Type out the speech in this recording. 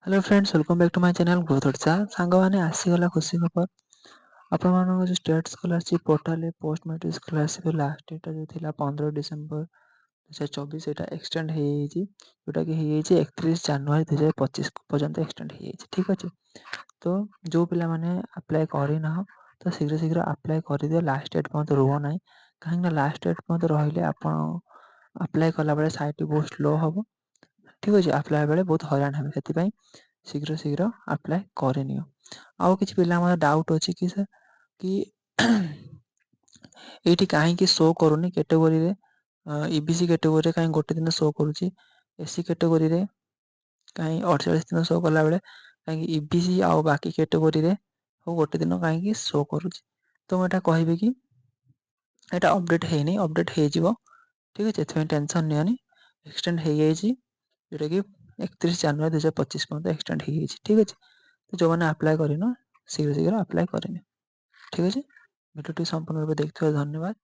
Hello friends, welcome back to my channel growth Odisha. सांगवाने आसीगला खुशी खबर आपन जो state scholarship portal post matric scholarship last date जो थिला 15 डिसेंबर 2024 एटा एक्सटेंड हे जी जोटा कि हे जी 31 जनवरी 2025 पर्यंत एक्सटेंड हे जी। ठीक अछि, तो जो पिला माने अप्लाई करि ना तो शीघ्र शीघ्र अप्लाई कर दियो। लास्ट डेट पर्यंत रुहो नाही, काहे ना लास्ट डेट पर्यंत रहिले आपन अप्लाई कला बेले साइट बहुत स्लो हबो। ठीक अछि, अप्लाई बेले बहुत हैरान हेबे, सेति शीघ्र शीघ्र अप्लाई करनियो। आउ किछि पिला मन डाउट अछि कि सर कि एठी काहे कि शो करूनी कैटेगरी रे ईबीसी कैटेगरी रे काहे गोटे दिन शो करूची, एससी कैटेगरी रे काहे 48 दिन शो कला बेले काहे ईबीसी आउ बाकी कैटेगरी रे हो गोटे दिन काहे कि शो करूची। तो मैं एटा कहबे कि एटा अपडेट हेनी, अपडेट हे जिवो। ठीक अछि, एथमे टेंशन नियनी, एक्सटेंड हे जाईची जोटा कि 31 जनवरी 2025 पर्यंत एक्सटेंड हे जाईची। ठीक अछि, तो जो माने अप्लाई करिनो शीघ्र शीघ्र अप्लाई करिनो। ठीक अछि, वीडियोटी संपूर्ण रूपे देखिथिबारु धन्यवाद।